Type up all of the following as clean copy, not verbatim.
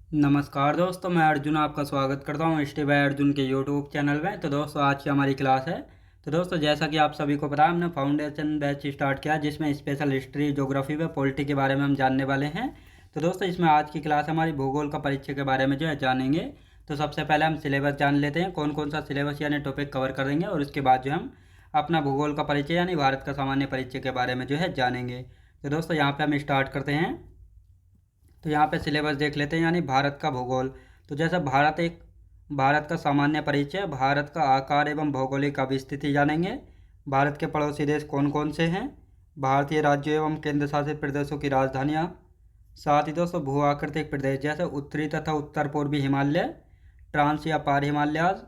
नमस्कार दोस्तों, मैं अर्जुन आपका स्वागत करता हूँ स्टे बाय अर्जुन के यूट्यूब चैनल में। तो दोस्तों, आज की हमारी क्लास है। तो दोस्तों, जैसा कि आप सभी को पता है, हमने फाउंडेशन बैच स्टार्ट किया जिसमें स्पेशल हिस्ट्री, ज्योग्राफी व पॉलिटी के बारे में हम जानने वाले हैं। तो दोस्तों, इसमें आज की क्लास हमारी भूगोल का परिचय के बारे में जो है जानेंगे। तो सबसे पहले हम सिलेबस जान लेते हैं, कौन कौन सा सिलेबस यानी टॉपिक कवर करेंगे, और उसके बाद जो हम अपना भूगोल का परिचय यानी भारत का सामान्य परिचय के बारे में जो है जानेंगे। तो दोस्तों, यहाँ पर हम स्टार्ट करते हैं। तो यहाँ पे सिलेबस देख लेते हैं, यानी भारत का भूगोल। तो जैसे भारत का सामान्य परिचय, भारत का आकार एवं भौगोलिक अवस्थिति जानेंगे। भारत के पड़ोसी देश कौन कौन से हैं, भारतीय राज्यों एवं केंद्र शासित प्रदेशों की राजधानियाँ। साथ ही दोस्तों, भू आकृतिक प्रदेश जैसे उत्तरी तथा उत्तर पूर्वी हिमालय, ट्रांस या पार हिमालयाज,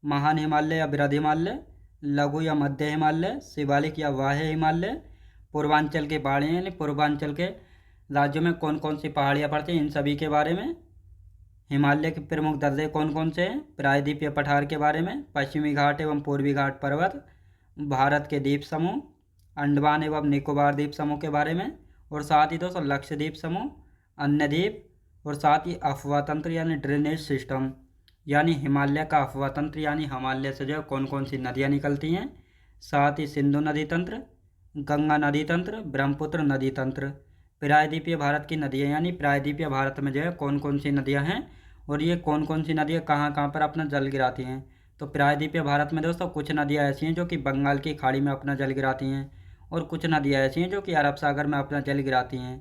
महान हिमालय या बृहद हिमालय, लघु या मध्य हिमालय, शिवालिक या वाह्य हिमालय, पूर्वांचल की पहाड़ियाँ यानी पूर्वांचल के राज्यों में कौन कौन सी पहाड़ियाँ पड़ती हैं, इन सभी के बारे में। हिमालय के प्रमुख दर्जे कौन कौन से हैं, प्रायद्वीपीय पठार के बारे में, पश्चिमी घाट एवं पूर्वी घाट पर्वत, भारत के द्वीप समूह, अंडमान एवं निकोबार द्वीप समूह के बारे में, और साथ ही दोस्तों लक्षद्वीप समूह, अन्य द्वीप, और साथ ही अफवाह तंत्र यानी ड्रेनेज सिस्टम, यानी हिमालय का अफवाह तंत्र यानी हिमालय से जो है कौन कौन सी नदियाँ निकलती हैं। साथ ही सिंधु नदी तंत्र, गंगा नदी तंत्र, ब्रह्मपुत्र नदी तंत्र। प्रायद्वीपीय भारत की नदियाँ यानी प्रायद्वीपीय भारत में जो है कौन कौन सी नदियाँ हैं, और ये कौन कौन सी नदियाँ कहाँ कहाँ पर अपना जल गिराती हैं। तो प्रायद्वीपीय भारत में दोस्तों कुछ नदियाँ ऐसी हैं जो कि बंगाल की खाड़ी में अपना जल गिराती हैं, और कुछ नदियाँ ऐसी हैं जो कि अरब सागर में अपना जल गिराती हैं।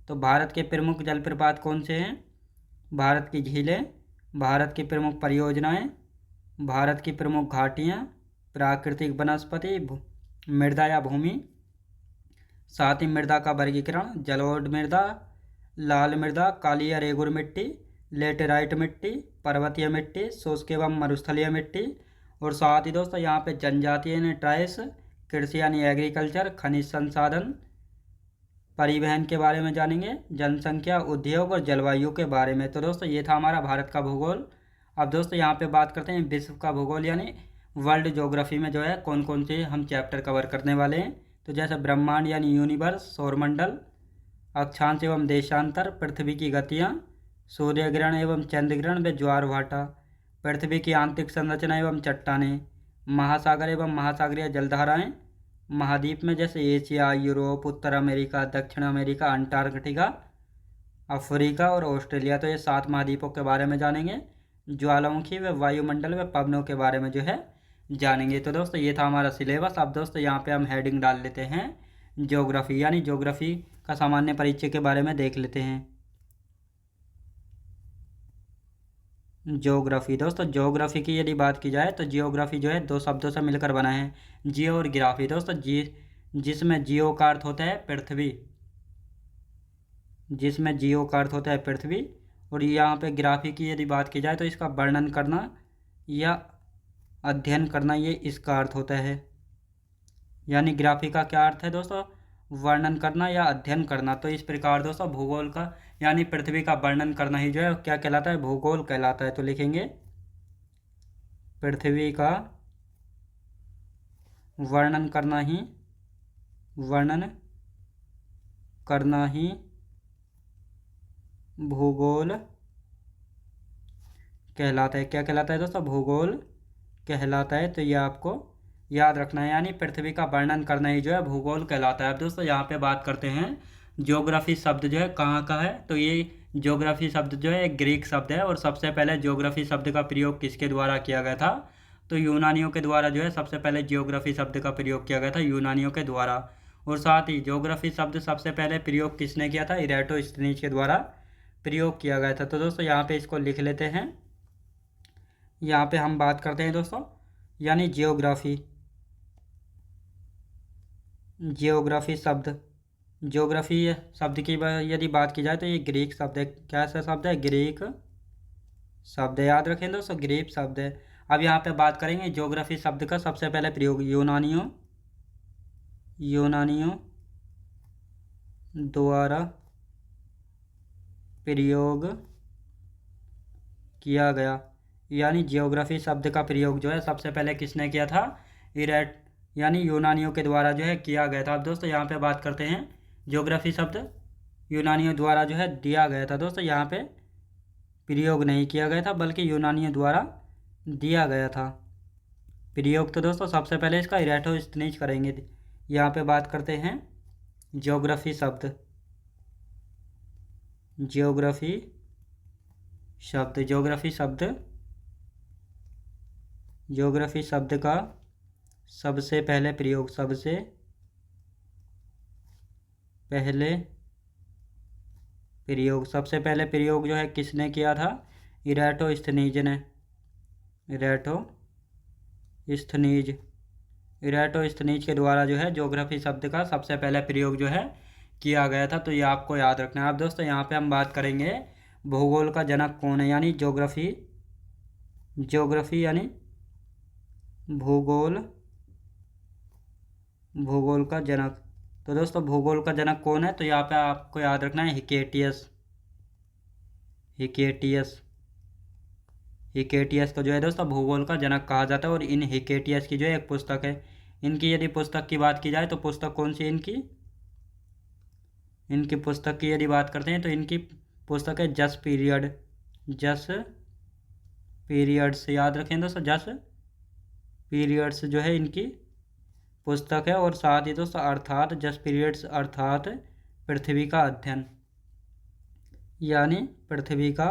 तो भारत के प्रमुख जलप्रपात कौन से हैं, भारत की झीलें, भारत की प्रमुख परियोजनाएँ, भारत की प्रमुख घाटियाँ, प्राकृतिक वनस्पति, मृदा या भूमि। साथ ही मृदा का वर्गीकरण, जलोढ़ मृदा, लाल मृदा, काली या रेगुर मिट्टी, लेटेराइट मिट्टी, पर्वतीय मिट्टी, शुष्क एवं मरुस्थलीय मिट्टी। और साथ ही दोस्तों यहाँ पे जनजातीय यानी ट्राइब्स, कृषि यानी एग्रीकल्चर, खनिज संसाधन, परिवहन के बारे में जानेंगे, जनसंख्या, उद्योग और जलवायु के बारे में। तो दोस्तों, ये था हमारा भारत का भूगोल। अब दोस्तों यहाँ पे बात करते हैं विश्व का भूगोल यानी वर्ल्ड ज्योग्राफी में जो है कौन कौन से हम चैप्टर कवर करने वाले हैं। तो जैसे ब्रह्मांड यानी यूनिवर्स, सौरमंडल, अक्षांश एवं देशांतर, पृथ्वी की गतियाँ, सूर्य ग्रहण एवं चंद्र ग्रहण व ज्वार भाटा, पृथ्वी की आंतरिक संरचना एवं चट्टानें, महासागर एवं महासागरीय जलधाराएं, महाद्वीप में जैसे एशिया, यूरोप, उत्तर अमेरिका, दक्षिण अमेरिका, अंटार्कटिका, अफ्रीका और ऑस्ट्रेलिया। तो ये 7 महाद्वीपों के बारे में जानेंगे। ज्वालामुखी व वायुमंडल व पवनों के बारे में जो है जानेंगे। तो दोस्तों, ये था हमारा सिलेबस। अब दोस्तों यहाँ पे हम हेडिंग डाल लेते हैं ज्योग्राफी, यानी ज्योग्राफी का सामान्य परिचय के बारे में देख लेते हैं। ज्योग्राफी दोस्तों, ज्योग्राफी की यदि बात की जाए तो जियोग्राफी जो है 2 शब्दों से मिलकर बना है, जियो और ग्राफी। दोस्तों जिसमें जियो का अर्थ होता है पृथ्वी, जिसमें जियो का अर्थ होता है पृथ्वी, और यहाँ पे ग्राफी की यदि बात की जाए तो इसका वर्णन करना या अध्ययन करना, ये इसका अर्थ होता है। यानी ग्राफी का क्या अर्थ है दोस्तों, वर्णन करना या अध्ययन करना। तो इस प्रकार दोस्तों भूगोल का यानी पृथ्वी का वर्णन करना ही जो है क्या कहलाता है, भूगोल कहलाता है। तो लिखेंगे पृथ्वी का वर्णन करना ही भूगोल कहलाता है। क्या कहलाता है दोस्तों, भूगोल कहलाता है। तो ये आपको याद रखना है, यानी पृथ्वी का वर्णन करना ही जो है भूगोल कहलाता है। अब दोस्तों यहाँ पे बात करते हैं ज्योग्राफी शब्द जो है कहाँ का है। तो ये ज्योग्राफी शब्द जो है एक ग्रीक शब्द है, और सबसे पहले ज्योग्राफी शब्द का प्रयोग किसके द्वारा किया गया था, तो यूनानियों के द्वारा जो है सबसे पहले ज्योग्राफी शब्द का प्रयोग किया गया था, यूनानियों के द्वारा। और साथ ही ज्योग्राफी शब्द सबसे पहले प्रयोग किसने किया था, इरेटोस्थनीज के द्वारा प्रयोग किया गया था। तो दोस्तों यहाँ पे इसको लिख लेते हैं। यहाँ पे हम बात करते हैं दोस्तों, यानी ज्योग्राफी शब्द, ज्योग्राफी शब्द की यदि बात की जाए तो ये ग्रीक शब्द है। कैसा शब्द है, ग्रीक शब्द है, याद रखें दोस्तों, ग्रीक शब्द है। अब यहाँ पे बात करेंगे ज्योग्राफी शब्द का सबसे पहले प्रयोग यूनानियों द्वारा प्रयोग किया गया। यानी ज्योग्राफी शब्द का प्रयोग जो है सबसे पहले किसने किया था, इरेट यानी यूनानियों के द्वारा जो है किया गया था। अब दोस्तों यहाँ पे बात करते हैं ज्योग्राफी शब्द यूनानियों द्वारा जो है दिया गया था। दोस्तों यहाँ पे प्रयोग नहीं किया गया था बल्कि यूनानियों द्वारा दिया गया था प्रयोग। तो दोस्तों सबसे पहले इसका इरेटोस्थनीज करेंगे। यहाँ पे बात करते हैं ज्योग्राफी शब्द। ज्योग्राफी शब्द ज्योग्राफी शब्द का सबसे पहले प्रयोग सबसे पहले प्रयोग जो है किसने किया था? इरेटोस्थनीज ने। इरेटोस्थनीज के द्वारा जो है ज्योग्राफी शब्द का सबसे पहले प्रयोग जो है किया गया था। तो ये आपको याद रखना है। अब दोस्तों यहाँ पे हम बात करेंगे भूगोल का जनक कौन है, यानी ज्योग्राफी यानी भूगोल का जनक। तो दोस्तों भूगोल का जनक कौन है? तो यहाँ पे आपको याद रखना है हिकेटियस को जो है दोस्तों भूगोल का जनक कहा जाता है। और इन हिकेटियस की जो है एक पुस्तक है। इनकी यदि पुस्तक की बात की जाए तो पुस्तक कौन सी इनकी पुस्तक की यदि बात करते हैं तो इनकी पुस्तक है जस पीरियड्स। याद रखें दोस्तों, जस पीरियड्स जो है इनकी पुस्तक है। और साथ ही दोस्तों अर्थात जस पीरियड्स अर्थात पृथ्वी का अध्ययन, यानी पृथ्वी का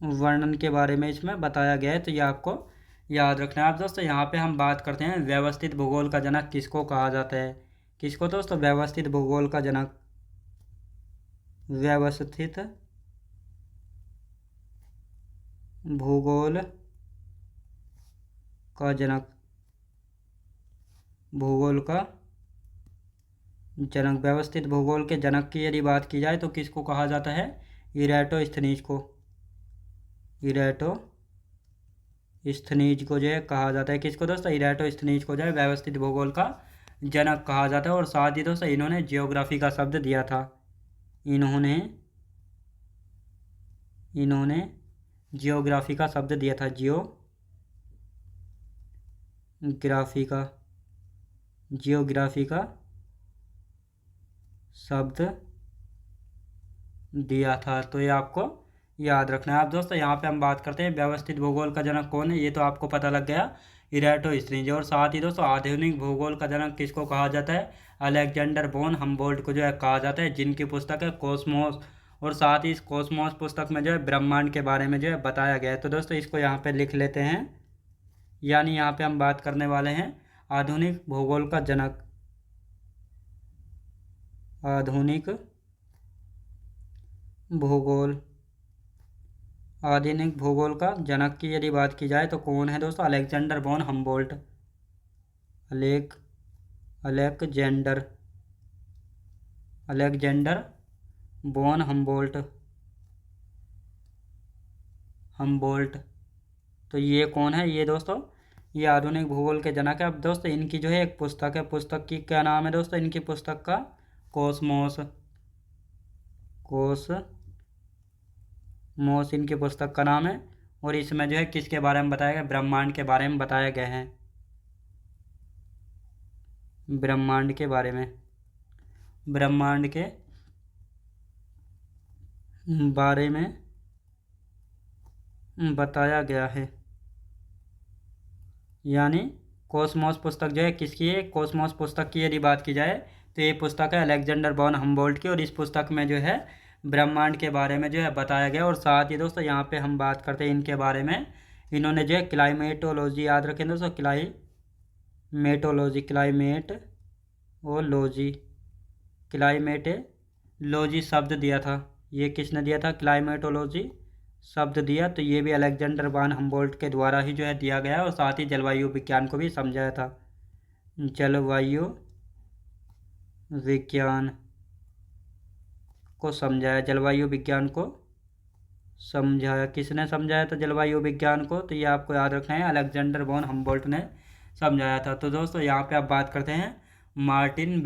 वर्णन के बारे में इसमें बताया गया है। तो ये आपको याद रखना है। आप दोस्तों यहाँ पे हम बात करते हैं व्यवस्थित भूगोल का जनक किसको कहा जाता है। किसको दोस्तों? व्यवस्थित भूगोल का जनक। व्यवस्थित भूगोल का जनक। भूगोल का जनक, व्यवस्थित भूगोल के जनक की यदि बात की जाए तो किसको कहा जाता है? इरेटोस्थनीज को। इरेटोस्थनीज को जो है कहा जाता है। किसको दोस्तों? इरेटोस्थनीज को जो है व्यवस्थित भूगोल का जनक कहा जाता है। और साथ ही दोस्तों इन्होंने जियोग्राफी का शब्द दिया था। इन्होंने जियोग्राफी का शब्द दिया था। जियोग्राफी का शब्द दिया था। तो ये आपको याद रखना है। आप दोस्तों यहाँ पे हम बात करते हैं व्यवस्थित भूगोल का जनक कौन है। ये तो आपको पता लग गया, इरेटोस्थनीज। और साथ ही दोस्तों आधुनिक भूगोल का जनक किसको कहा जाता है? अलेक्जेंडर वॉन हम्बोल्ट को जो है कहा जाता है, जिनकी पुस्तक है कॉस्मोस। और साथ ही इस कॉस्मोस पुस्तक में जो है ब्रह्मांड के बारे में जो है बताया गया है। तो दोस्तों इसको यहाँ पे लिख लेते हैं। यानी यहाँ पे हम बात करने वाले हैं आधुनिक भूगोल का जनक। आधुनिक भूगोल का जनक की यदि बात की जाए तो कौन है दोस्तों? Alexander von Humboldt. Alexander von Humboldt. तो ये कौन है? ये दोस्तों ये आधुनिक भूगोल के जनक है। अब दोस्तों इनकी जो है एक पुस्तक है। पुस्तक की क्या नाम है दोस्तों? इनकी पुस्तक का कॉस्मोस इनकी पुस्तक का नाम है। और इसमें जो है किसके बारे में बताया गया? ब्रह्मांड के बारे में बताया गया है। ब्रह्मांड के बारे में बताया गया है। यानी कॉस्मोस पुस्तक जो है किसकी है? कॉस्मोस पुस्तक की यदि बात की जाए तो ये पुस्तक है अलेक्जेंडर वॉन हम्बोल्ट की। और इस पुस्तक में जो है ब्रह्मांड के बारे में जो है बताया गया। और साथ ही दोस्तों यहाँ पे हम बात करते हैं इनके बारे में। इन्होंने जो है क्लाइमेटोलॉजी, याद रखें दोस्तों, क्लाइमेटोलॉजी शब्द दिया था। ये किसने दिया था? क्लाइमेटोलॉजी शब्द दिया। तो ये भी अलेक्जेंडर वॉन हम्बोल्ट के द्वारा ही जो है दिया गया है। और साथ ही जलवायु विज्ञान को भी समझाया था। जलवायु विज्ञान को समझाया। जलवायु विज्ञान को समझाया। किसने समझाया था जलवायु विज्ञान को? तो ये आपको याद रखना है, अलेक्जेंडर वॉन हम्बोल्ट ने समझाया था। तो दोस्तों यहाँ पे आप बात करते हैं मार्टिन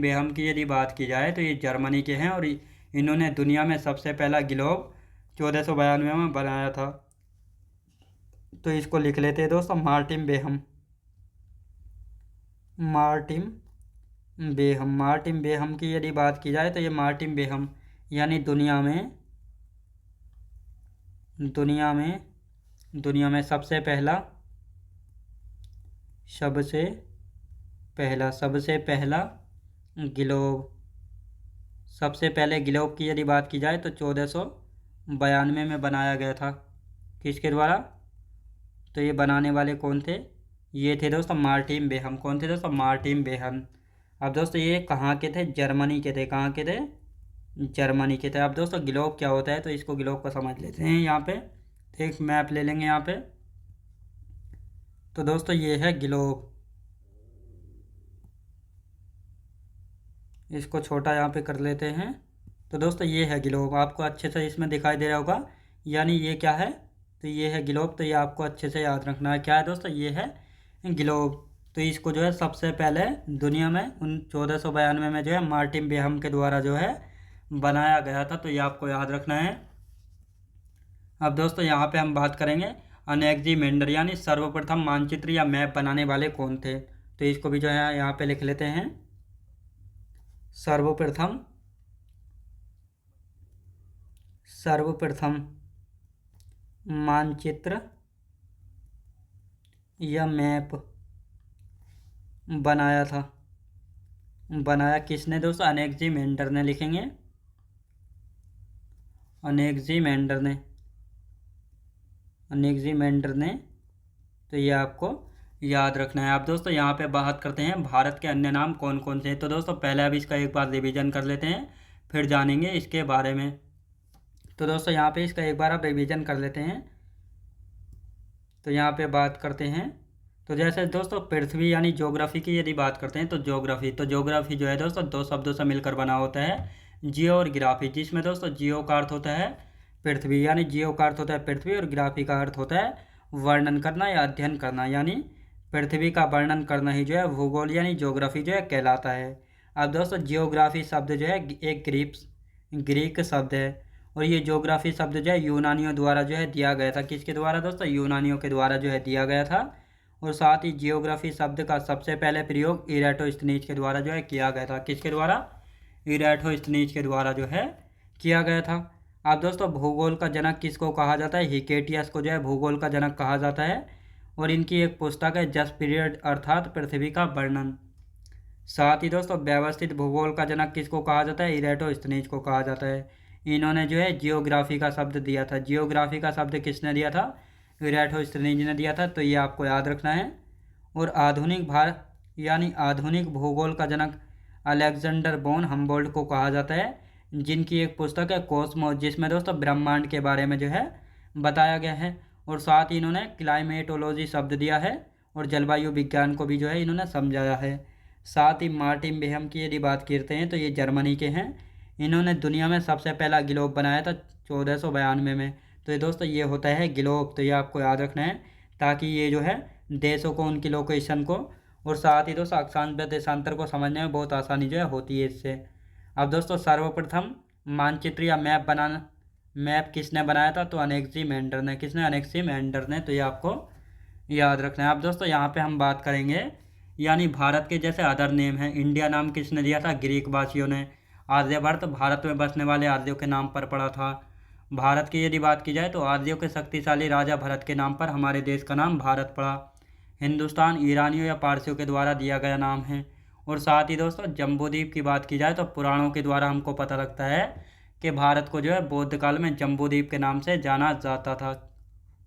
बेहम की यदि बात की जाए तो ये जर्मनी के हैं। और इन्होंने दुनिया में सबसे पहला ग्लोब 1492 में बनाया था। तो इसको लिख लेते हैं दोस्तों, मार्टिन बेहम की यदि बात की जाए तो ये मार्टिन बेहम यानी दुनिया में दुनिया में सबसे पहला ग्लोब, सबसे पहले ग्लोब की यदि बात की जाए तो 1492 में बनाया गया था। किसके द्वारा? तो ये बनाने वाले कौन थे? ये थे दोस्तों मार्टिन बेहम। कौन थे दोस्तों? Martin Behaim. अब दोस्तों ये कहाँ के थे? जर्मनी के थे। कहाँ के थे? जर्मनी के थे। अब दोस्तों ग्लोब क्या होता है, तो इसको ग्लोब को समझ लेते हैं। यहाँ पे एक मैप ले लेंगे यहाँ पे। तो दोस्तों ये है ग्लोब, इसको छोटा यहाँ पे कर लेते हैं। तो दोस्तों ये है ग्लोब, आपको अच्छे से इसमें दिखाई दे रहा होगा। यानी ये क्या है? तो ये है ग्लोब। तो ये आपको अच्छे से याद रखना है। क्या है दोस्तों? ये है ग्लोब। तो इसको जो है सबसे पहले दुनिया में 1492 में जो है मार्टिन बेहम के द्वारा जो है बनाया गया था। तो ये आपको याद रखना है। अब दोस्तों यहाँ पे हम बात करेंगे अनेक्सिमेंडर, यानी सर्वप्रथम मानचित्र या मैप बनाने वाले कौन थे। तो इसको भी जो है यहाँ पे लिख लेते हैं। सर्वप्रथम मानचित्र या मैप बनाया किसने दोस्तों? अनेक्सिमेंडर ने लिखेंगे। अनेक्सिमेंडर ने। तो ये आपको याद रखना है। अब दोस्तों यहाँ पे बात करते हैं भारत के अन्य नाम कौन कौन से हैं। तो दोस्तों पहले अब इसका एक बार रिवीजन कर लेते हैं, फिर जानेंगे इसके बारे में। तो दोस्तों यहाँ पे इसका एक बार आप रिवीजन कर लेते हैं। तो यहाँ पे बात करते हैं, तो जैसे दोस्तों पृथ्वी यानी ज्योग्राफी की यदि बात करते हैं तो ज्योग्राफी जो है दोस्तों दो शब्दों से मिलकर बना होता है, जियो और ग्राफी, जिसमें दोस्तों जियो का अर्थ होता है पृथ्वी, यानी जियो का अर्थ होता है पृथ्वी, और ग्राफी का अर्थ होता है वर्णन करना या अध्ययन करना, यानी पृथ्वी का वर्णन करना ही जो है भूगोल यानी ज्योग्राफी जो है कहलाता है। अब दोस्तों जियोग्राफी शब्द जो है एक ग्रीक शब्द है, और ये ज्योग्राफी शब्द जो है यूनानियों द्वारा जो है दिया गया था। किसके द्वारा दोस्तों? यूनानियों के द्वारा जो है दिया गया था। और साथ ही जियोग्राफी शब्द का सबसे पहले प्रयोग इराटोस्थनीज के द्वारा जो है किया गया था। किसके द्वारा? इराटोस्थनीज के द्वारा जो है किया गया था। अब दोस्तों भूगोल का जनक किसको कहा जाता है? हिकेटियस को जो है भूगोल का जनक कहा जाता है, और इनकी एक पुस्तक है जस्ट पीरियड अर्थात पृथ्वी का वर्णन। साथ ही दोस्तों व्यवस्थित भूगोल का जनक किसको कहा जाता है? इराटोस्थनीज को कहा जाता है। इन्होंने जो है जियोग्राफी का शब्द दिया था। जियोग्राफी का शब्द किसने दिया था? इराटोस्थनीज ने दिया था। तो ये आपको याद रखना है। और आधुनिक भारत यानी आधुनिक भूगोल का जनक अलेक्जेंडर बोन हम्बोल्ट को कहा जाता है, जिनकी एक पुस्तक है कॉस्मोस, जिसमें दोस्तों ब्रह्मांड के बारे में जो है बताया गया है। और साथ ही इन्होंने क्लाइमेटोलॉजी शब्द दिया है, और जलवायु विज्ञान को भी जो है इन्होंने समझाया है। साथ ही मार्टिन बेहम की यदि बात करते हैं तो ये जर्मनी के हैं। इन्होंने दुनिया में सबसे पहला ग्लोब बनाया था 1492 में। तो ये दोस्तों ये होता है ग्लोब। तो ये आपको याद रखना है, ताकि ये जो है देशों को, उनकी लोकेशन को, और साथ ही दोस्तों अक्षांश व देशांतर को समझने में बहुत आसानी जो है होती है इससे। अब दोस्तों सर्वप्रथम मानचित्र या मैप किसने बनाया था? तो अनेक्सिमेंडर ने। किसने? अनेक्सिमेंडर ने। तो ये आपको याद रखना है। अब दोस्तों यहाँ पे हम बात करेंगे, यानी भारत के जैसे अदर नेम है। इंडिया नाम किसने दिया था? ग्रीक वासियों ने। आर्यभट्ट भारत में बसने वाले आर्यों के नाम पर पड़ा था। भारत की यदि बात की जाए तो आर्यों के शक्तिशाली राजा भरत के नाम पर हमारे देश का नाम भारत पड़ा। हिंदुस्तान ईरानियों या पारसियों के द्वारा दिया गया नाम है। और साथ ही दोस्तों जम्बूद्वीप की बात की जाए तो पुराणों के द्वारा हमको पता लगता है कि भारत को जो है बौद्ध काल में जम्बूद्वीप के नाम से जाना जाता था।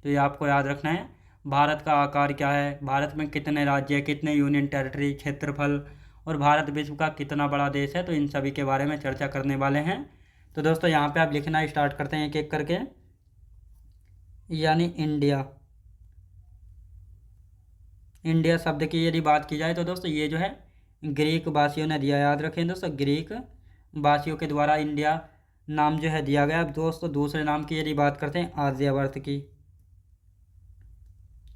तो ये आपको याद रखना है। भारत का आकार क्या है, भारत में कितने राज्य, कितने यूनियन टेरिटरी, क्षेत्रफल, और भारत विश्व का कितना बड़ा देश है, तो इन सभी के बारे में चर्चा करने वाले हैं। तो दोस्तों यहाँ पे आप लिखना स्टार्ट करते हैं एक एक करके। यानी इंडिया शब्द की यदि बात की जाए तो दोस्तों ये जो है ग्रीक वासियों ने दिया। याद रखें दोस्तों, ग्रीक वासियों के द्वारा इंडिया नाम जो है दिया गया। अब दोस्तों दूसरे नाम की यदि बात करते हैं आर्यवर्त की।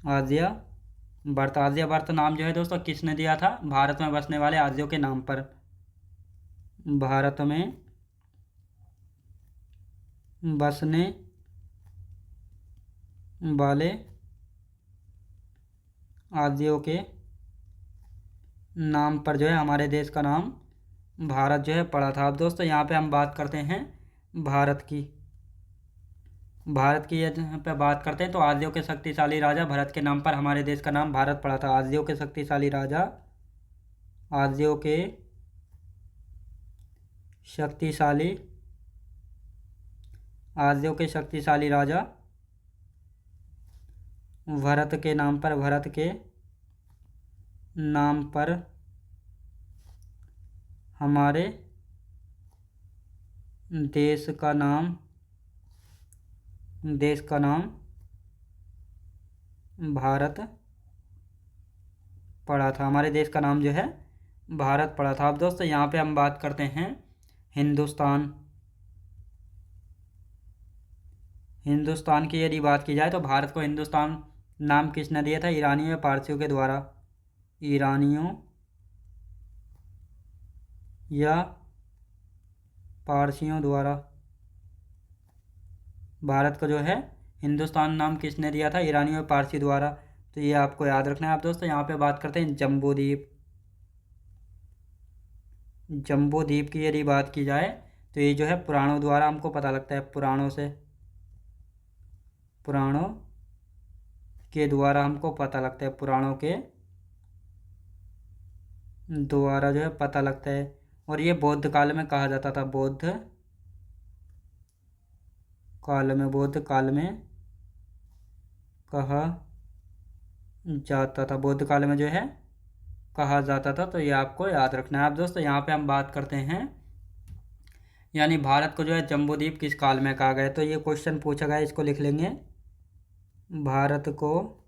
आर्यवर्त नाम जो है दोस्तों किसने दिया था? भारत में बसने वाले आर्यों के नाम पर। भारत में बसने वाले आर्यों के नाम पर जो है हमारे देश का नाम भारत जो है पड़ा था। अब दोस्तों यहाँ पे हम बात करते हैं भारत की। भारत की यदि पे बात करते हैं तो आर्यों के शक्तिशाली राजा भरत के नाम पर हमारे देश का नाम भारत पड़ा था। आर्यों के शक्तिशाली राजा, आर्यों के शक्तिशाली, आर्यों के शक्तिशाली राजा भरत के नाम पर, भरत के नाम पर हमारे देश का नाम, देश का नाम भारत पड़ा था। हमारे देश का नाम जो है भारत पड़ा था। अब दोस्तों यहाँ पे हम बात करते हैं हिंदुस्तान। हिंदुस्तान की यदि बात की जाए तो भारत को हिंदुस्तान नाम किसने दिया था? ईरानियों या पारसियों के द्वारा। ईरानियों या पारसियों द्वारा भारत को जो है हिंदुस्तान नाम किसने दिया था? ईरानियों या पारसी द्वारा। तो ये आपको याद रखना है। आप दोस्तों यहाँ पे बात करते हैं जम्बू द्वीप। जम्बू द्वीप की यदि बात की जाए तो ये जो है पुराणों द्वारा हमको पता लगता है, पुराणों से, पुराणों के द्वारा हमको पता लगता है, पुराणों के द्वारा जो है पता लगता है। और ये बौद्ध काल में कहा जाता था, बौद्ध काल में, बौद्ध काल में कहा जाता था, बौद्ध काल में जो है कहा जाता था। तो ये आपको याद रखना है। आप दोस्तों यहाँ पे हम बात करते हैं, यानी भारत को जो है जम्बूद्वीप किस काल में कहा गया? तो ये क्वेश्चन पूछा गया, इसको लिख लेंगे। भारत को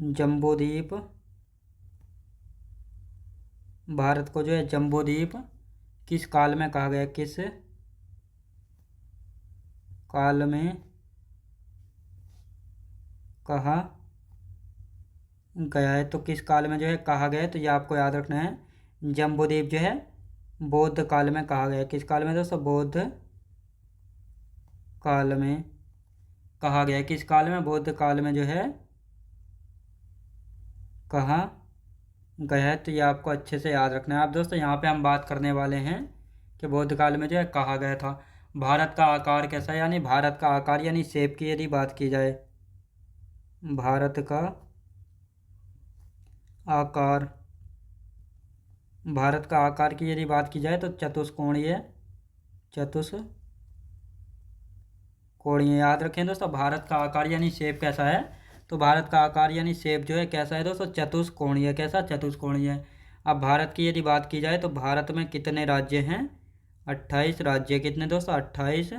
जम्बूद्वीप, भारत को जो है जम्बूद्वीप किस काल में कहा गया? किस काल में कहा गया है? तो किस काल में जो है कहा गया है, तो ये आपको याद रखना है। जम्बूद्वीप जो है बौद्ध काल में कहा गया है। किस काल में दोस्तों? बौद्ध काल में कहा गया है। किस काल में? बौद्ध काल में जो है कहा गया है। तो ये आपको अच्छे से याद रखना है। आप दोस्तों यहाँ पे हम बात करने वाले हैं कि बौद्ध काल में जो है कहा गया था। भारत का आकार कैसा है? यानी भारत का आकार यानी शेप की यदि बात की जाए, भारत का आकार, भारत का आकार की यदि बात की जाए तो चतुष्कोणीय, चतुष्कोणीय। याद रखें दोस्तों, भारत का आकार यानी शेप कैसा है? तो भारत का आकार यानी शेप जो है कैसा है दोस्तों? चतुष्कोणीय। कैसा? चतुष्कोणीय। अब भारत की यदि बात की जाए तो भारत में कितने राज्य हैं? 28 राज्य। कितने दोस्तों? 28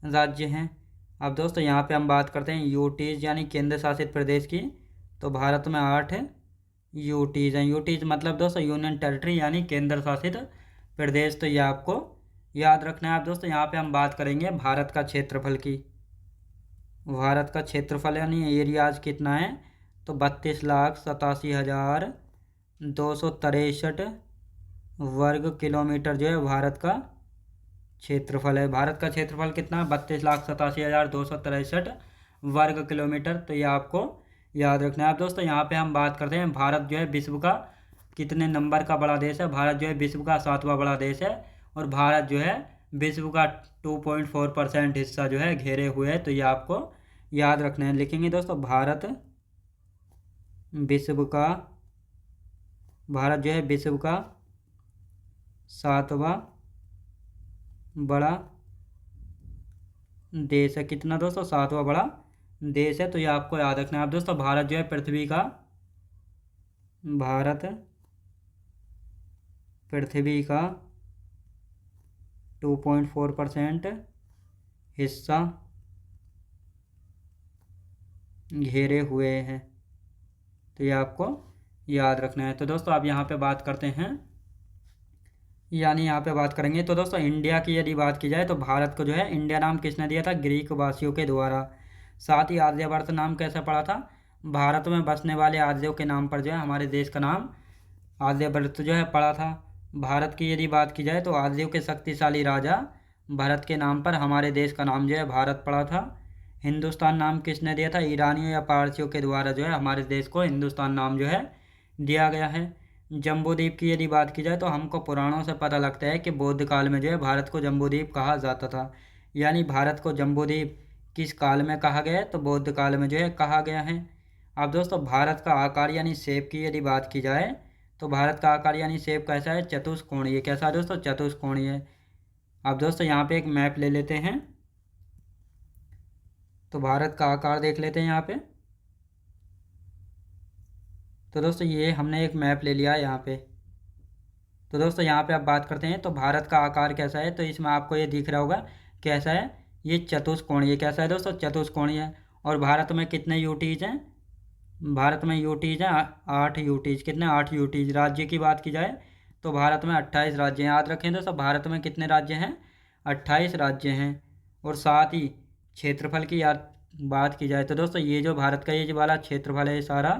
राज्य हैं। अब दोस्तों यहाँ पे हम बात करते हैं यूटीज़ यानी केंद्र शासित प्रदेश की। तो भारत में 8 यूटीज़ हैं। यूटीज़ मतलब दोस्तों यूनियन टेरिटरी यानी केंद्र शासित प्रदेश। तो ये आपको याद रखना है। आप दोस्तों यहाँ पे हम बात करेंगे भारत का क्षेत्रफल की। भारत का क्षेत्रफल यानी एरियाज कितना है? तो 32,87,263 वर्ग किलोमीटर जो है भारत का क्षेत्रफल है। भारत का क्षेत्रफल कितना है? 32,87,263 वर्ग किलोमीटर। तो ये आपको याद रखना है। आप दोस्तों यहाँ पे हम बात करते हैं भारत जो है विश्व का कितने नंबर का बड़ा देश है? भारत जो है विश्व का 7वां बड़ा देश है। और भारत जो है विश्व का 2.4% हिस्सा जो है घेरे हुए है। तो ये आपको याद रखना है। लिखेंगे दोस्तों भारत विश्व का, भारत जो है विश्व का 7वां बड़ा देश है। कितना दोस्तों? 7वां बड़ा देश है। तो ये आपको याद रखना है। आप दोस्तों भारत जो है पृथ्वी का, भारत पृथ्वी का 2.4% हिस्सा घेरे हुए हैं। तो ये आपको याद रखना है। तो दोस्तों आप यहाँ पे बात करते हैं, यानी यहाँ पे बात करेंगे। तो दोस्तों इंडिया की यदि बात की जाए तो भारत को जो है इंडिया नाम किसने दिया था? ग्रीक वासियों के द्वारा। साथ ही आर्यवर्त नाम कैसे पड़ा था? भारत में बसने वाले आर्यों के नाम पर जो है हमारे देश का नाम आर्यवर्त जो है पड़ा था। भारत की यदि बात की जाए तो आर्यों के शक्तिशाली राजा भरत के नाम पर हमारे देश का नाम जो है भारत पड़ा था। हिंदुस्तान नाम किसने दिया था? ईरानियों या पारसियों के द्वारा जो है हमारे देश को हिंदुस्तान नाम जो है दिया गया है। जम्बूद्वीप की यदि बात की जाए तो हमको पुराणों से पता लगता है कि बौद्ध काल में जो है भारत को जम्बूद्वीप कहा जाता था। यानी भारत को जम्बूद्वीप किस काल में कहा गया है? तो बौद्ध काल में जो है कहा गया है। अब दोस्तों भारत का आकार यानी शेप की यदि बात की जाए तो भारत का आकार यानी शेप कैसा है? चतुष्कोणीय। कैसा है दोस्तों? चतुष्कोणीय। अब दोस्तों यहाँ पे एक मैप ले लेते हैं, तो भारत का आकार देख लेते हैं यहाँ पे। तो दोस्तों ये हमने एक मैप ले लिया है यहाँ पे। तो दोस्तों यहाँ पे आप बात करते हैं तो भारत का आकार कैसा है? तो इसमें आपको ये दिख रहा होगा कैसा है? ये चतुष्कोणीय। कैसा है दोस्तों? चतुष्कोणीय। और भारत में कितने यूटीज हैं? भारत में यूटीज हैं 8 यूटीज। कितने? 8 यूटीज। राज्य की बात की जाए तो भारत में 28 राज्य हैं। याद रखें दोस्तों, भारत में कितने राज्य हैं? 28 राज्य हैं। और साथ ही क्षेत्रफल की बात की जाए तो दोस्तों ये जो भारत का ये जो वाला क्षेत्रफल है सारा,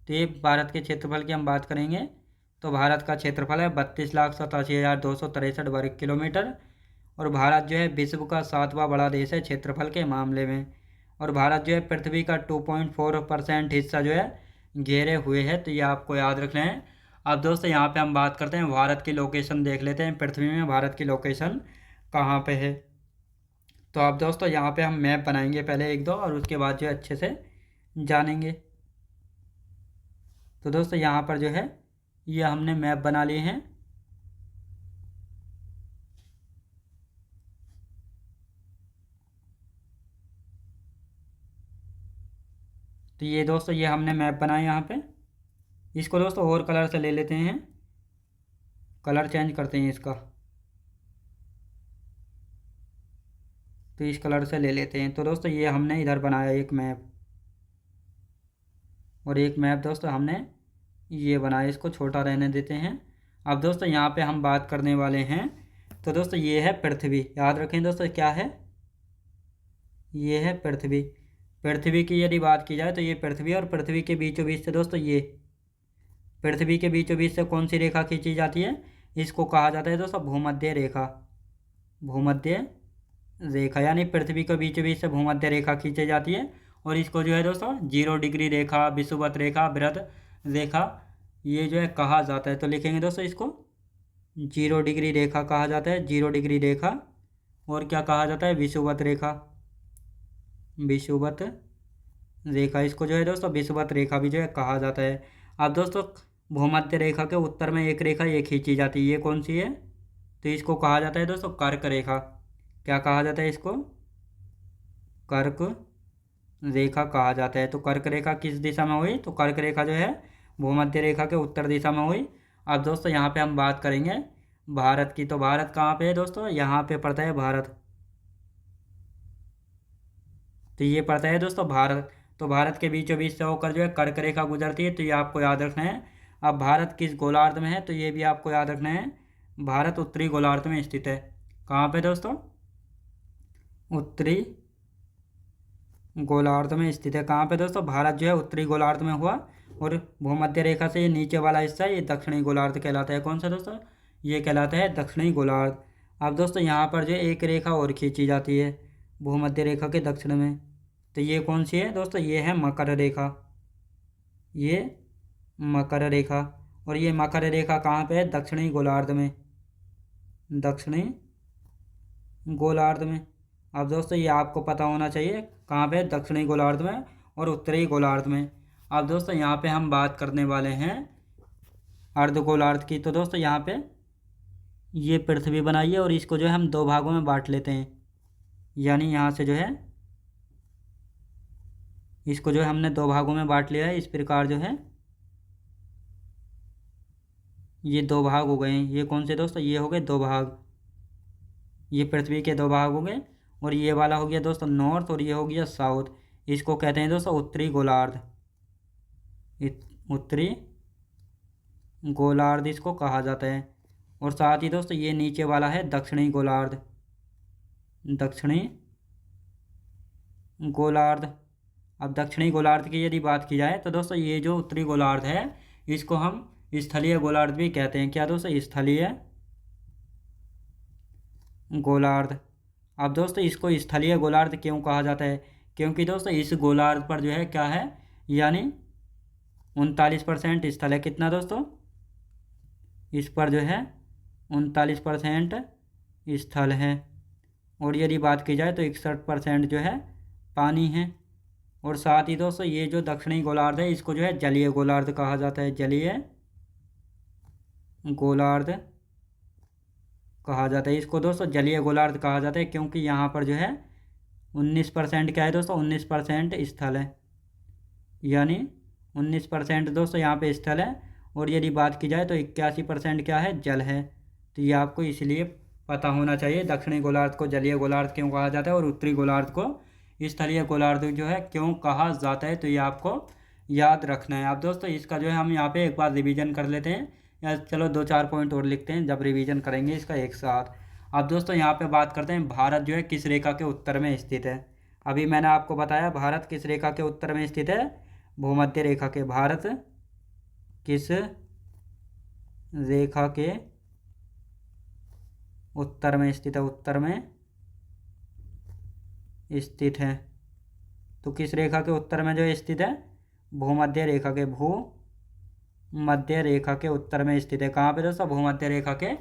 तो ये भारत के क्षेत्रफल की हम बात करेंगे तो भारत का क्षेत्रफल है 32,87,263 वर्ग किलोमीटर। और भारत जो है विश्व का 7वां बड़ा देश है क्षेत्रफल के मामले में। और भारत जो है पृथ्वी का 2.4% हिस्सा जो है घेरे हुए है, तो ये आपको याद रखना है। अब दोस्तों यहाँ पे हम बात करते हैं भारत की लोकेशन देख लेते हैं, पृथ्वी में भारत की लोकेशन कहाँ पे है। तो अब दोस्तों यहाँ पे हम मैप बनाएंगे पहले एक दो, और उसके बाद जो है अच्छे से जानेंगे। तो दोस्तों यहाँ पर जो है ये हमने मैप बना लिए हैं। तो ये दोस्तों ये हमने मैप बनाया यहाँ पे। इसको दोस्तों और कलर से ले लेते हैं, कलर चेंज करते हैं इसका। तो इस कलर से ले लेते हैं। तो दोस्तों ये हमने इधर बनाया एक मैप, और एक मैप दोस्तों हमने ये बनाया, इसको छोटा रहने देते हैं। अब दोस्तों यहाँ पे हम बात करने वाले हैं, तो दोस्तों ये है पृथ्वी। याद रखें दोस्तों क्या है? ये है पृथ्वी। पृथ्वी की यदि बात की जाए तो ये पृथ्वी, और पृथ्वी के बीचों बीच से दोस्तों ये पृथ्वी के बीचों बीच से कौन सी रेखा खींची जाती है? इसको कहा जाता है दोस्तों भूमध्य रेखा। भूमध्य रेखा यानी पृथ्वी के बीचों बीच से भूमध्य रेखा खींची जाती है। और इसको जो है दोस्तों 0 डिग्री रेखा, विषुवत रेखा, वृत्त रेखा ये जो है कहा जाता है। तो लिखेंगे दोस्तों इसको 0 डिग्री रेखा कहा जाता है, 0 डिग्री रेखा। और क्या कहा जाता है? विषुवत रेखा। विषुवत रेखा, इसको जो है दोस्तों विषुवत रेखा भी जो है कहा जाता है। अब दोस्तों भूमध्य रेखा के उत्तर में एक रेखा ये खींची जाती है, ये कौन सी है? तो इसको कहा जाता है दोस्तों कर्क रेखा। क्या कहा जाता है इसको? कर्क रेखा कहा जाता है। तो कर्क रेखा किस दिशा में हुई? तो कर्क रेखा जो है भूमध्य रेखा के उत्तर दिशा में हुई। अब दोस्तों यहाँ पे हम बात करेंगे भारत की। तो भारत कहाँ पे है दोस्तों? यहाँ पे पड़ता है भारत। तो ये पड़ता है दोस्तों भारत। तो भारत के बीचों बीच से होकर जो है कर्क रेखा गुजरती है, तो ये आपको याद रखना है। अब भारत किस गोलार्ध में है? तो ये भी आपको याद रखना है। भारत उत्तरी गोलार्ध में स्थित है। कहाँ पे दोस्तों? उत्तरी गोलार्ध में स्थित है। कहाँ पे दोस्तों? भारत जो है उत्तरी गोलार्ध में हुआ, और भूमध्य रेखा से ये नीचे वाला हिस्सा ये दक्षिणी गोलार्ध कहलाता है। कौन सा दोस्तों? ये कहलाता है दक्षिणी गोलार्ध। अब दोस्तों यहाँ पर जो एक रेखा और खींची जाती है भूमध्य रेखा के दक्षिण में, तो ये कौन सी है दोस्तों? ये है मकर रेखा। ये मकर रेखा। और ये मकर रेखा कहाँ पे है? दक्षिणी गोलार्ध में। दक्षिणी गोलार्ध में। अब दोस्तों ये आपको पता होना चाहिए कहाँ पे? दक्षिणी गोलार्ध में और उत्तरी गोलार्ध में। अब दोस्तों यहाँ पे हम बात करने वाले हैं अर्ध गोलार्ध की। तो दोस्तों यहाँ पे ये पृथ्वी बनाइए, और इसको जो है हम दो भागों में बांट लेते हैं। यानी यहाँ से जो है इसको जो है हमने दो भागों में बांट लिया है। इस प्रकार जो है ये दो भाग हो गए हैं। ये कौन से दोस्तों? ये हो गए दो भाग। ये पृथ्वी के दो भाग हो गए। और ये वाला हो गया दोस्तों नॉर्थ, और ये हो गया साउथ। इसको कहते हैं दोस्तों उत्तरी गोलार्ध। उत्तरी गोलार्ध इसको कहा जाता है। और साथ ही दोस्तों ये नीचे वाला है दक्षिणी गोलार्ध। दक्षिणी गोलार्ध। अब दक्षिणी गोलार्ध की यदि बात की जाए तो दोस्तों ये जो उत्तरी गोलार्ध है इसको हम स्थलीय गोलार्ध भी कहते हैं। क्या दोस्तों? स्थलीय गोलार्ध। अब दोस्तों इसको स्थलीय गोलार्ध क्यों कहा जाता है? क्योंकि दोस्तों इस गोलार्ध पर जो है क्या है, यानी 39% स्थल है। कितना दोस्तों? इस पर जो है 39% स्थल है। और यदि बात की जाए तो 61% जो है पानी है। और साथ ही दोस्तों ये जो दक्षिणी गोलार्ध है इसको जो है जलीय गोलार्ध कहा जाता है, जलीय गोलार्ध कहा जाता है। इसको दोस्तों जलीय गोलार्ध कहा जाता है क्योंकि यहाँ पर जो है 19% क्या है दोस्तों, 19% स्थल है, यानी 19% दोस्तों यहाँ पे स्थल है। और यदि बात की जाए तो 81% क्या है, जल है। तो ये आपको इसलिए पता होना चाहिए दक्षिणी गोलार्ध को जलीय गोलार्ध क्यों कहा जाता है और उत्तरी गोलार्ध को स्थलीय गोलार्ध जो है क्यों कहा जाता है। तो ये आपको याद रखना है। अब दोस्तों इसका जो है हम यहाँ पे एक बार रिवीजन कर लेते हैं, या चलो 2-4 पॉइंट और लिखते हैं जब रिवीजन करेंगे इसका एक साथ। अब दोस्तों यहाँ पे बात करते हैं भारत जो है किस रेखा के उत्तर में स्थित है। अभी मैंने आपको बताया भारत किस रेखा के उत्तर में स्थित है, भूमध्य रेखा के। भारत किस रेखा के उत्तर में स्थित है, उत्तर में स्थित है। तो किस रेखा के उत्तर में जो स्थित है, भूमध्य रेखा के, भूमध्य रेखा के उत्तर में स्थित है। कहाँ पे दोस्तों, भूमध्य रेखा के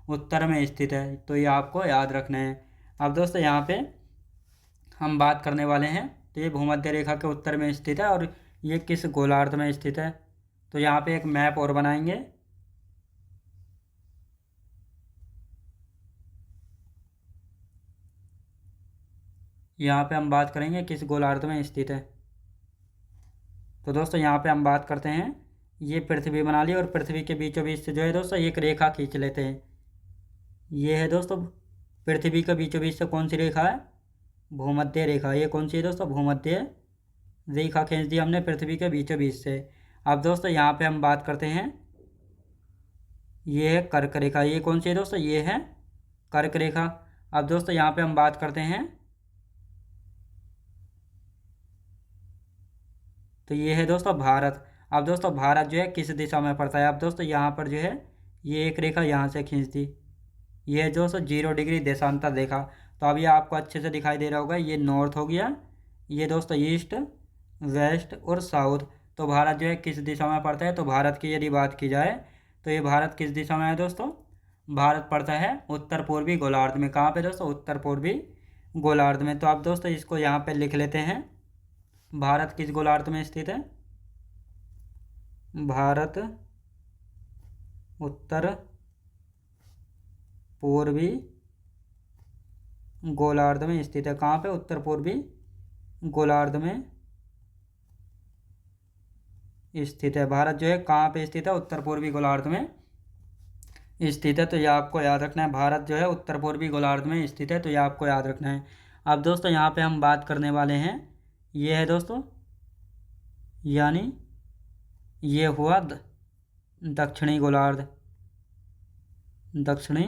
उत्तर में स्थित है। तो ये आपको याद रखना है। अब दोस्तों यहाँ पे हम बात करने वाले हैं, तो ये भूमध्य रेखा के उत्तर में स्थित है और ये किस गोलार्ध में स्थित है। तो यहाँ पे एक मैप और बनाएंगे। यहाँ पे हम बात करेंगे किस गोलार्ध में स्थित है। तो दोस्तों यहाँ पे हम बात करते हैं, ये पृथ्वी बना ली और पृथ्वी के बीचों बीच से जो है दोस्तों एक रेखा खींच लेते हैं। ये है दोस्तों पृथ्वी के बीचों बीच से कौन सी रेखा है, भूमध्य रेखा। ये कौन सी है दोस्तों, भूमध्य रेखा खींच दी हमने पृथ्वी के बीचों बीच से। अब दोस्तों यहाँ पे हम बात करते हैं, ये है कर्क रेखा। ये कौन सी है दोस्तों, ये है कर्क रेखा। अब दोस्तों यहाँ पे हम बात करते हैं, तो ये है दोस्तों भारत। अब दोस्तों भारत जो है किस दिशा में पड़ता है। अब दोस्तों यहाँ पर जो है ये एक रेखा यहाँ से खींच दी, ये है दोस्तों 0 डिग्री देशांतर रेखा। तो अब ये आपको अच्छे से दिखाई दे रहा होगा, ये नॉर्थ हो गया, ये दोस्तों ईस्ट, वेस्ट और साउथ। तो भारत जो है किस दिशा में पड़ता है। तो भारत की यदि बात की जाए तो ये भारत किस दिशा में है दोस्तों, भारत पड़ता है उत्तर पूर्वी गोलार्ध में। कहाँ पे दोस्तों, उत्तर पूर्वी गोलार्ध में। तो अब दोस्तों इसको यहाँ पे लिख लेते हैं, भारत किस गोलार्ध में स्थित है, भारत उत्तर पूर्वी गोलार्ध में स्थित है। कहाँ पे, उत्तर पूर्वी गोलार्ध में स्थित है। भारत जो है कहाँ पे स्थित है, उत्तर पूर्वी गोलार्ध में स्थित है। तो ये आपको याद रखना है, भारत जो है उत्तर पूर्वी गोलार्ध में स्थित है। तो ये आपको याद रखना है। अब दोस्तों यहाँ पे हम बात करने वाले हैं, ये है दोस्तों, यानी ये हुआ दक्षिणी गोलार्ध, दक्षिणी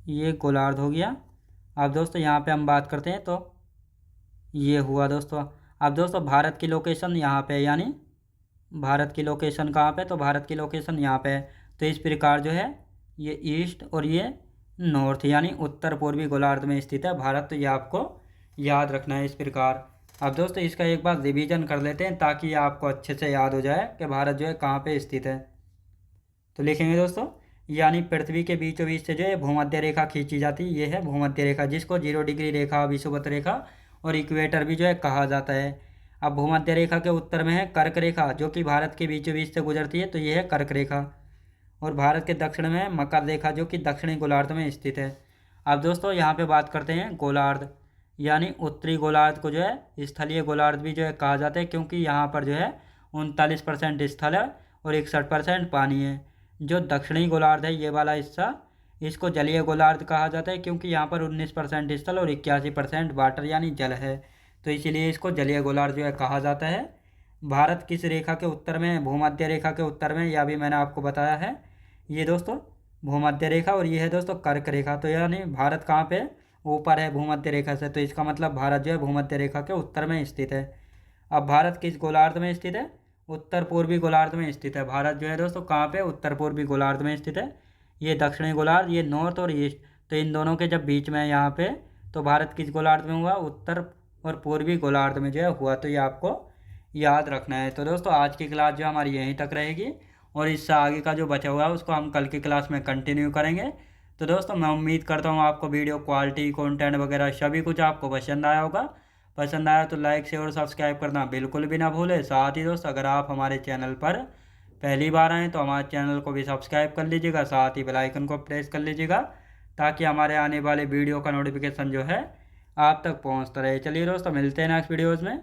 ये गोलार्ध हो गया। अब दोस्तों यहाँ पे हम बात करते हैं, तो ये हुआ दोस्तों। अब दोस्तों भारत की लोकेशन यहाँ पे, यानी भारत की लोकेशन कहाँ पे, तो भारत की लोकेशन यहाँ पे है। तो इस प्रकार जो है ये ईस्ट और ये नॉर्थ यानी उत्तर पूर्वी गोलार्ध में स्थित है भारत। तो ये आपको याद रखना है इस प्रकार। अब दोस्तों इसका एक बार रिवीजन कर लेते हैं ताकि आपको अच्छे से याद हो जाए कि भारत जो है कहाँ पे स्थित है। तो लिखेंगे दोस्तों, यानी पृथ्वी के बीचों बीच से जो है भूमध्य रेखा खींची जाती है, ये है भूमध्य रेखा, जिसको 0 डिग्री रेखा, विषुवत रेखा और इक्वेटर भी जो है कहा जाता है। अब भूमध्य रेखा के उत्तर में है कर्क रेखा, जो कि भारत के बीचों बीच से गुजरती है, तो ये है कर्क रेखा। और भारत के दक्षिण में है मकर रेखा, जो कि दक्षिणी गोलार्ध में स्थित है। अब दोस्तों यहाँ पे बात करते हैं गोलार्ध, यानी उत्तरी गोलार्ध को जो है स्थलीय गोलार्ध भी जो है कहा जाता है, क्योंकि यहाँ पर जो है 39% स्थल है और 61% पानी है। जो दक्षिणी गोलार्ध है ये वाला हिस्सा, इसको जलीय गोलार्ध कहा जाता है, क्योंकि यहाँ पर 19% स्थल और 81% वाटर यानी जल है। तो इसीलिए इसको जलीय गोलार्ध जो है कहा जाता है। भारत किस रेखा के उत्तर में है, भूमध्य रेखा के उत्तर में, यह भी मैंने आपको बताया है। ये दोस्तों भूमध्य रेखा और ये है दोस्तों कर्क रेखा। तो यानी भारत कहाँ पे ऊपर है भूमध्य रेखा से, तो इसका मतलब भारत जो है भूमध्य रेखा के उत्तर में स्थित है। अब भारत किस गोलार्ध में स्थित है, उत्तर पूर्वी गोलार्ध में स्थित है। भारत जो है दोस्तों कहाँ पे, उत्तर पूर्वी गोलार्ध में स्थित है। ये दक्षिणी गोलार्ध, ये नॉर्थ और ईस्ट, तो इन दोनों के जब बीच में है यहाँ पे, तो भारत किस गोलार्ध में हुआ, उत्तर और पूर्वी गोलार्ध में जो है हुआ। तो ये आपको याद रखना है। तो दोस्तों आज की क्लास जो हमारी यहीं तक रहेगी और इससे आगे का जो बचा हुआ है उसको हम कल की क्लास में कंटिन्यू करेंगे। तो दोस्तों मैं उम्मीद करता हूँ आपको वीडियो क्वालिटी कंटेंट वगैरह सभी कुछ आपको पसंद आया होगा। पसंद आया तो लाइक शेयर और सब्सक्राइब करना बिल्कुल भी ना भूलें। साथ ही दोस्तों अगर आप हमारे चैनल पर पहली बार आएँ तो हमारे चैनल को भी सब्सक्राइब कर लीजिएगा, साथ ही बेल आइकन को प्रेस कर लीजिएगा ताकि हमारे आने वाले वीडियो का नोटिफिकेशन जो है आप तक पहुँचता रहे। चलिए दोस्तों मिलते हैं नेक्स्ट वीडियोज़ में।